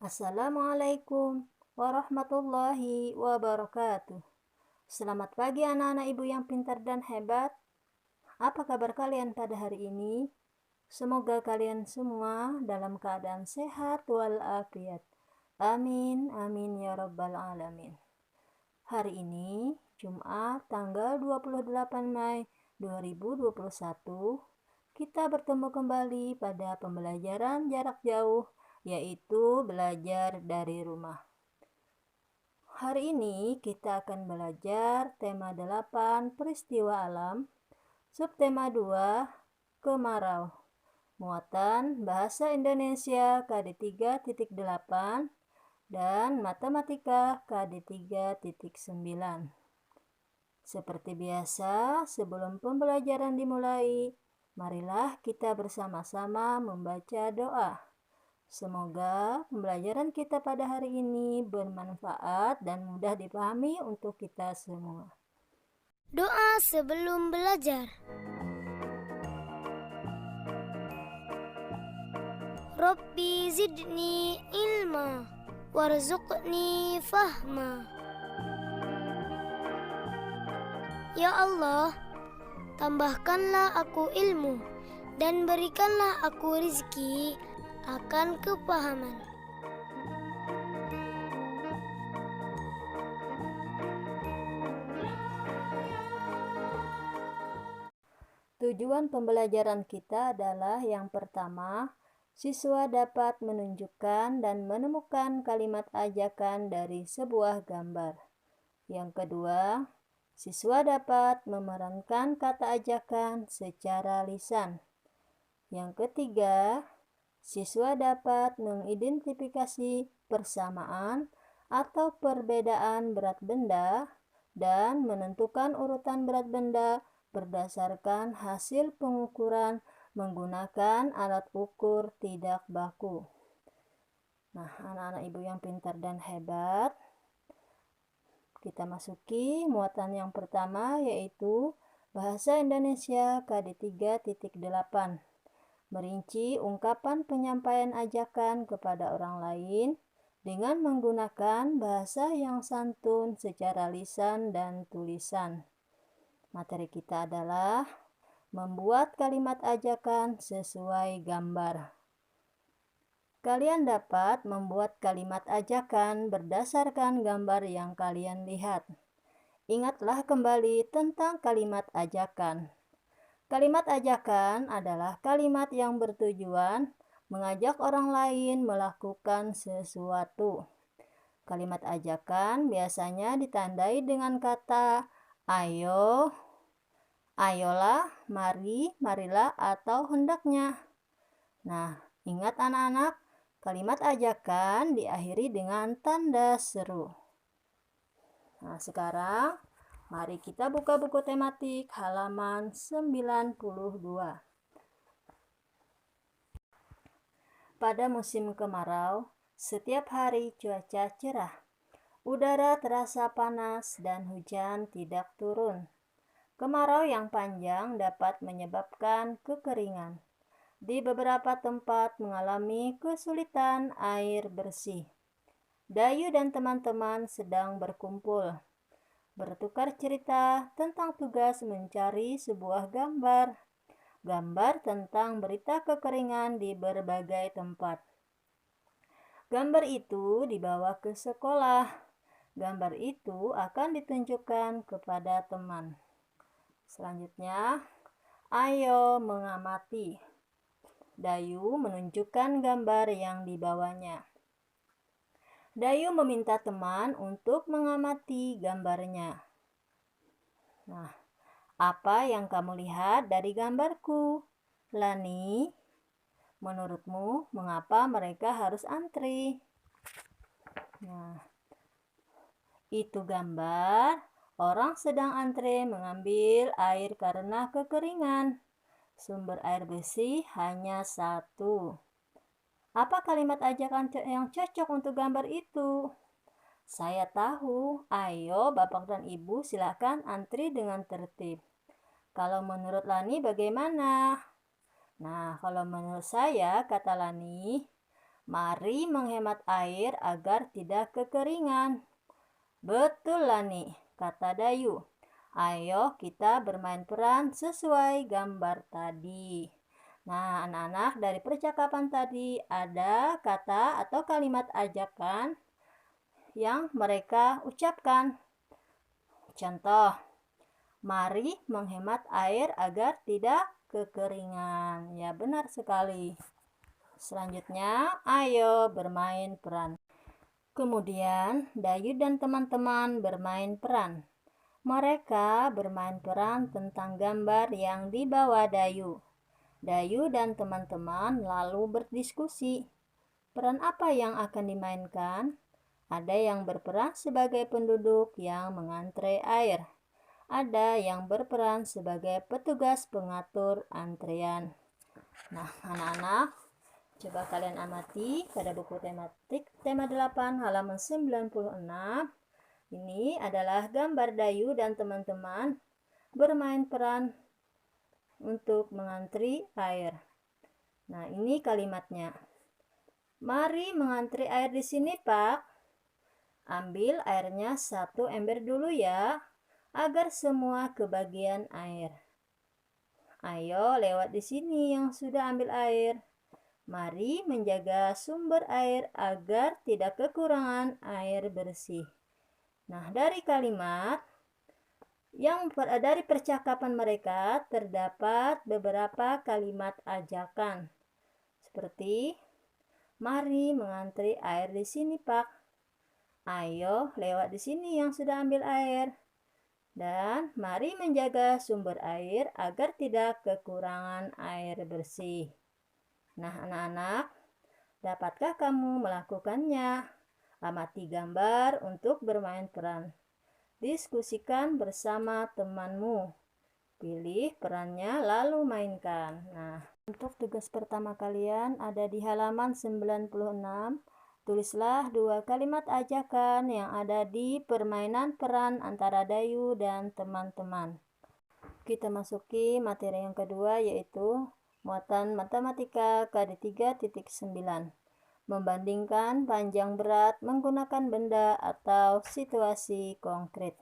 Assalamualaikum warahmatullahi wabarakatuh. Selamat pagi anak-anak ibu yang pintar dan hebat. Apa kabar kalian pada hari ini? Semoga kalian semua dalam keadaan sehat walafiat. Amin, amin ya rabbal alamin. Hari ini, Jumat tanggal 28 Mei 2021, kita bertemu kembali pada pembelajaran jarak jauh, yaitu belajar dari rumah. Hari ini kita akan belajar tema 8 peristiwa alam, subtema 2 kemarau. Muatan Bahasa Indonesia KD 3.8 dan Matematika KD 3.9. Seperti biasa, sebelum pembelajaran dimulai, marilah kita bersama-sama membaca doa. Semoga pembelajaran kita pada hari ini bermanfaat dan mudah dipahami untuk kita semua. Doa sebelum belajar. Rabbi zidni ilma warzuqni fahma. Ya Allah, tambahkanlah aku ilmu dan berikanlah aku rizki akan kepahaman. Tujuan pembelajaran kita adalah yang pertama, siswa dapat menunjukkan dan menemukan kalimat ajakan dari sebuah gambar. Yang kedua, siswa dapat memerankan kata ajakan secara lisan. Yang ketiga, siswa dapat mengidentifikasi persamaan atau perbedaan berat benda dan menentukan urutan berat benda berdasarkan hasil pengukuran menggunakan alat ukur tidak baku. Nah, anak-anak ibu yang pintar dan hebat, kita masuki muatan yang pertama, yaitu Bahasa Indonesia KD 3.8. Merinci ungkapan penyampaian ajakan kepada orang lain dengan menggunakan bahasa yang santun secara lisan dan tulisan. Materi kita adalah membuat kalimat ajakan sesuai gambar. Kalian dapat membuat kalimat ajakan berdasarkan gambar yang kalian lihat. Ingatlah kembali tentang kalimat ajakan. Kalimat ajakan adalah kalimat yang bertujuan mengajak orang lain melakukan sesuatu. Kalimat ajakan biasanya ditandai dengan kata ayo, ayolah, mari, marilah, atau hendaknya. Nah, ingat anak-anak, kalimat ajakan diakhiri dengan tanda seru. Nah, sekarang mari kita buka buku tematik halaman 92. Pada musim kemarau, setiap hari cuaca cerah. Udara terasa panas dan hujan tidak turun. Kemarau yang panjang dapat menyebabkan kekeringan. Di beberapa tempat mengalami kesulitan air bersih. Dayu dan teman-teman sedang berkumpul, bertukar cerita tentang tugas mencari sebuah gambar tentang berita kekeringan di berbagai tempat. Gambar itu dibawa ke sekolah. Gambar itu akan ditunjukkan kepada teman. Selanjutnya, ayo mengamati. Dayu menunjukkan gambar yang dibawanya. Dayu meminta teman untuk mengamati gambarnya. Nah, apa yang kamu lihat dari gambarku, Lani? Menurutmu, mengapa mereka harus antri? Nah, itu gambar orang sedang antre mengambil air karena kekeringan. Sumber air bersih hanya satu. Apa kalimat ajakan yang cocok untuk gambar itu? Saya tahu. Ayo Bapak dan Ibu silakan antri dengan tertib. Kalau menurut Lani bagaimana? Nah, kalau menurut saya, kata Lani, Mari menghemat air agar tidak kekeringan. Betul Lani, kata Dayu. Ayo kita bermain peran sesuai gambar tadi. Nah, anak-anak, dari percakapan tadi ada kata atau kalimat ajakan yang mereka ucapkan. Contoh, mari menghemat air agar tidak kekeringan. Ya, benar sekali. Selanjutnya, ayo bermain peran. Kemudian, Dayu dan teman-teman bermain peran. Mereka bermain peran tentang gambar yang dibawa Dayu. Dayu dan teman-teman lalu berdiskusi. Peran apa yang akan dimainkan? Ada yang berperan sebagai penduduk yang mengantre air. Ada yang berperan sebagai petugas pengatur antrean. Nah, anak-anak, coba kalian amati pada buku tematik tema 8 halaman 96. Ini adalah gambar Dayu dan teman-teman bermain peran untuk mengantri air. Nah, ini kalimatnya. Mari mengantri air di sini, Pak. Ambil airnya 1 ember dulu ya, agar semua kebagian air. Ayo lewat di sini yang sudah ambil air. Mari menjaga sumber air agar tidak kekurangan air bersih. Nah, dari kalimat dari percakapan mereka terdapat beberapa kalimat ajakan. Seperti, mari mengantri air di sini, Pak. Ayo lewat di sini yang sudah ambil air. Dan mari menjaga sumber air agar tidak kekurangan air bersih. Nah, anak-anak, dapatkah kamu melakukannya? Amati gambar untuk bermain peran. Diskusikan bersama temanmu. Pilih perannya lalu mainkan. Nah, untuk tugas pertama kalian ada di halaman 96. Tulislah 2 kalimat ajakan yang ada di permainan peran antara Dayu dan teman-teman. Kita masuki materi yang kedua, yaitu muatan matematika KD 3.9. Membandingkan panjang berat menggunakan benda atau situasi konkret.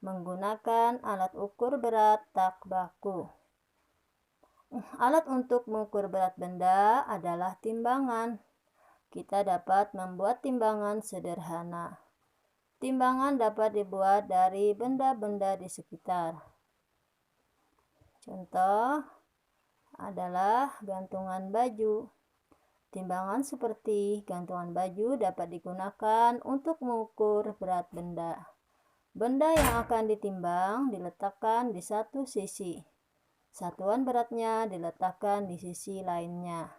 Menggunakan alat ukur berat tak baku. Alat untuk mengukur berat benda adalah timbangan. Kita dapat membuat timbangan sederhana. Timbangan dapat dibuat dari benda-benda di sekitar. Contoh adalah gantungan baju. Timbangan seperti gantungan baju dapat digunakan untuk mengukur berat benda. Benda yang akan ditimbang diletakkan di satu sisi. Satuan beratnya diletakkan di sisi lainnya.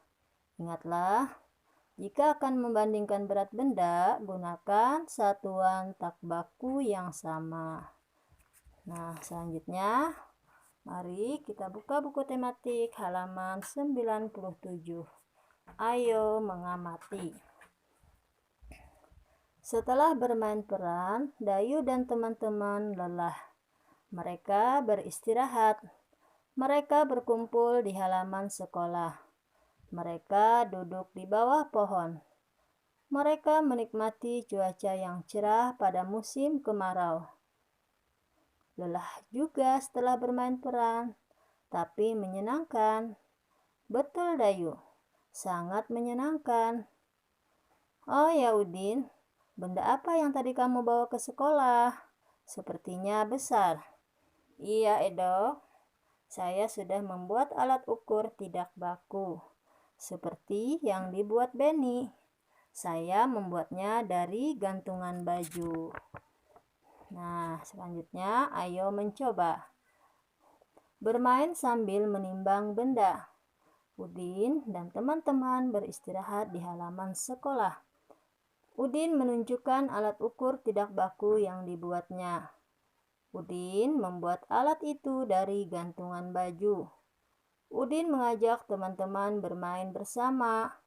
Ingatlah, jika akan membandingkan berat benda, gunakan satuan tak baku yang sama. Nah, selanjutnya, mari kita buka buku tematik halaman 97. Ayo mengamati. Setelah bermain peran, Dayu dan teman-teman lelah. Mereka beristirahat. Mereka berkumpul di halaman sekolah. Mereka duduk di bawah pohon. Mereka menikmati cuaca yang cerah pada musim kemarau. Lelah juga setelah bermain peran, tapi menyenangkan. Betul Dayu, sangat menyenangkan. Oh ya Udin, benda apa yang tadi kamu bawa ke sekolah? Sepertinya besar. Iya Edo, saya sudah membuat alat ukur tidak baku. Seperti yang dibuat Benny. Saya membuatnya dari gantungan baju. Nah, selanjutnya ayo mencoba. Bermain sambil menimbang benda. Udin dan teman-teman beristirahat di halaman sekolah. Udin menunjukkan alat ukur tidak baku yang dibuatnya. Udin membuat alat itu dari gantungan baju. Udin mengajak teman-teman bermain bersama.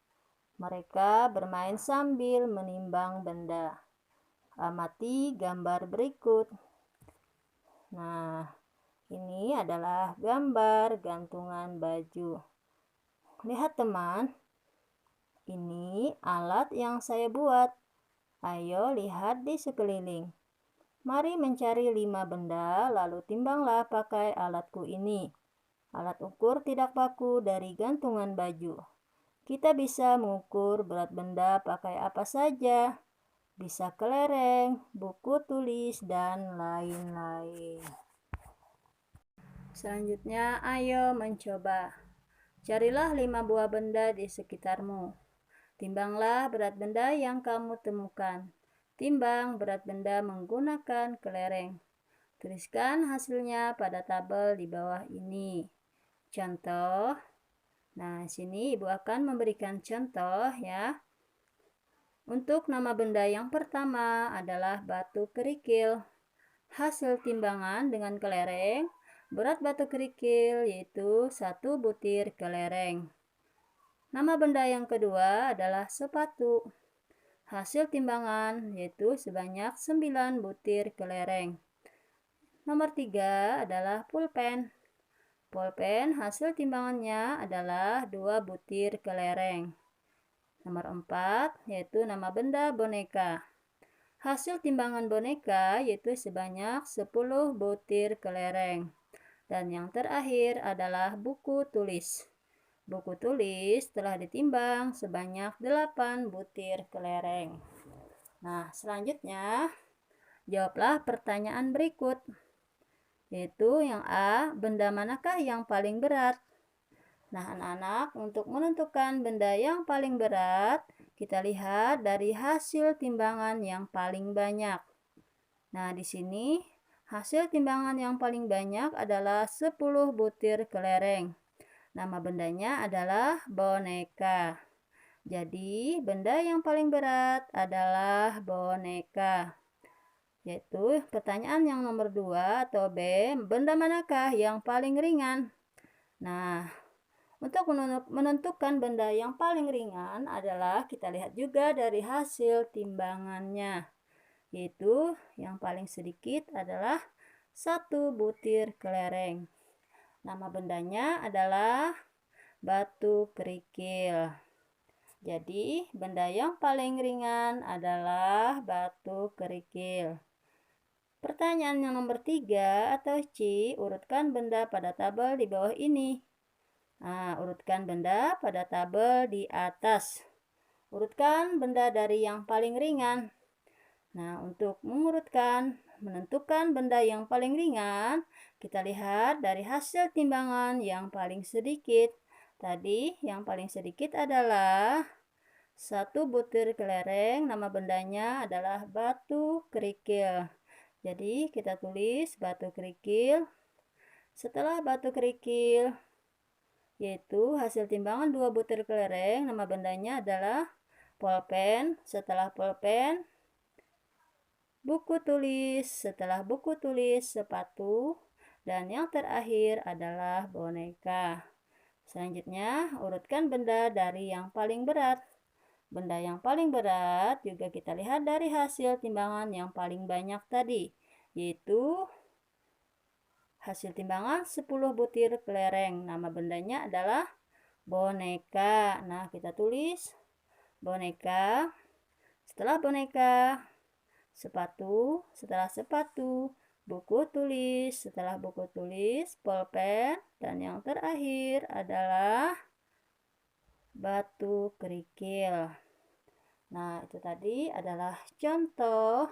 Mereka bermain sambil menimbang benda. Amati gambar berikut. Nah, ini adalah gambar gantungan baju. Lihat teman, Ini alat yang saya buat. Ayo lihat di sekeliling. Mari mencari 5 benda, lalu timbanglah pakai alatku ini. Alat ukur tidak paku dari gantungan baju. Kita bisa mengukur berat benda pakai apa saja. Bisa kelereng, buku tulis, dan lain-lain. Selanjutnya, ayo mencoba. Carilah 5 buah benda di sekitarmu. Timbanglah berat benda yang kamu temukan. Timbang berat benda menggunakan kelereng. Tuliskan hasilnya pada tabel di bawah ini. Contoh. Nah, sini Ibu akan memberikan contoh ya. Untuk nama benda yang pertama adalah batu kerikil. Hasil timbangan dengan kelereng, berat batu kerikil yaitu 1 butir kelereng. Nama benda yang kedua adalah sepatu. Hasil timbangan yaitu sebanyak 9 butir kelereng. Nomor 3 adalah pulpen. Pulpen hasil timbangannya adalah 2 butir kelereng. Nomor 4 yaitu nama benda boneka. Hasil timbangan boneka yaitu sebanyak 10 butir kelereng. Dan yang terakhir adalah buku tulis. Buku tulis telah ditimbang sebanyak 8 butir kelereng. Nah, selanjutnya jawablah pertanyaan berikut. Yaitu yang A, benda manakah yang paling berat? Nah, anak-anak, untuk menentukan benda yang paling berat, kita lihat dari hasil timbangan yang paling banyak. Nah, di sini hasil timbangan yang paling banyak adalah 10 butir kelereng. Nama bendanya adalah boneka. Jadi, benda yang paling berat adalah boneka. Yaitu pertanyaan yang nomor 2 atau B, benda manakah yang paling ringan? Nah, untuk menentukan benda yang paling ringan adalah kita lihat juga dari hasil timbangannya. Yaitu yang paling sedikit adalah 1 butir kelereng. Nama bendanya adalah batu kerikil. Jadi, benda yang paling ringan adalah batu kerikil. Pertanyaan yang nomor 3 atau C, urutkan benda pada tabel di bawah ini. Nah, urutkan benda pada tabel di atas. Urutkan benda dari yang paling ringan. Nah, untuk menentukan benda yang paling ringan, kita lihat dari hasil timbangan yang paling sedikit. Tadi yang paling sedikit adalah 1 butir kelereng, nama bendanya adalah batu kerikil. Jadi kita tulis batu kerikil. Setelah batu kerikil, yaitu hasil timbangan 2 butir kelereng, nama bendanya adalah pulpen. Setelah pulpen, buku tulis, setelah buku tulis, sepatu, dan yang terakhir adalah boneka. Selanjutnya, urutkan benda dari yang paling berat. Benda yang paling berat juga kita lihat dari hasil timbangan yang paling banyak tadi, yaitu hasil timbangan 10 butir kelereng. Nama bendanya adalah boneka. Nah, kita tulis boneka. Setelah boneka, sepatu, setelah sepatu, buku tulis, setelah buku tulis, pulpen, dan yang terakhir adalah batu kerikil. Nah, itu tadi adalah contoh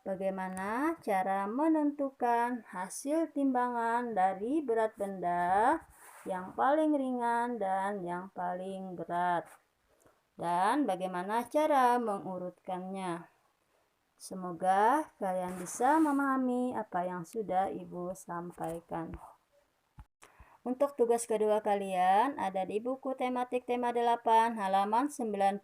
bagaimana cara menentukan hasil timbangan dari berat benda yang paling ringan dan yang paling berat. Dan bagaimana cara mengurutkannya. Semoga kalian bisa memahami apa yang sudah Ibu sampaikan. Untuk tugas kedua kalian ada di buku tematik tema 8 halaman 90.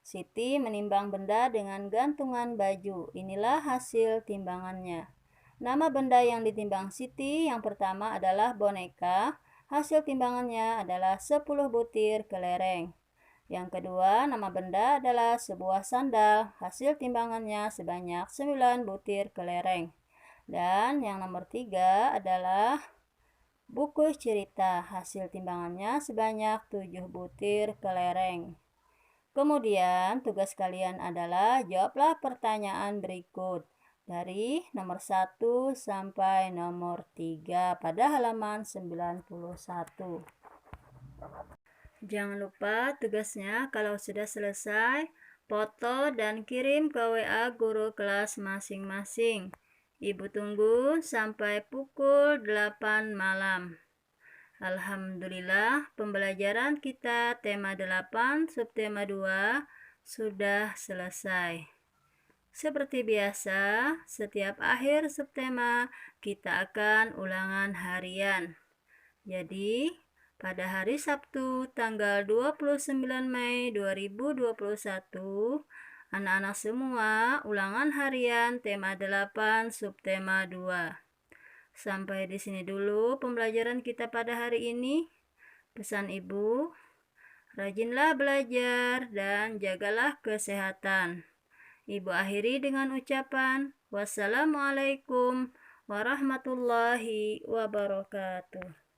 Siti menimbang benda dengan gantungan baju. Inilah hasil timbangannya. Nama benda yang ditimbang Siti yang pertama adalah boneka. Hasil timbangannya adalah 10 butir kelereng. Yang kedua, nama benda adalah sebuah sandal. Hasil timbangannya sebanyak 9 butir kelereng. Dan yang nomor 3 adalah buku cerita. Hasil timbangannya sebanyak 7 butir kelereng. Kemudian tugas kalian adalah jawablah pertanyaan berikut dari nomor 1 sampai nomor 3 pada halaman 91. Jangan lupa tugasnya kalau sudah selesai, foto dan kirim ke WA guru kelas masing-masing. Ibu tunggu sampai pukul 8 malam. Alhamdulillah, pembelajaran kita tema 8, subtema 2 sudah selesai. Seperti biasa, setiap akhir subtema kita akan ulangan harian. Jadi, pada hari Sabtu tanggal 29 Mei 2021, anak-anak semua ulangan harian tema 8 subtema 2. Sampai di sini dulu pembelajaran kita pada hari ini. Pesan Ibu, rajinlah belajar dan jagalah kesehatan. Ibu akhiri dengan ucapan wassalamualaikum warahmatullahi wabarakatuh.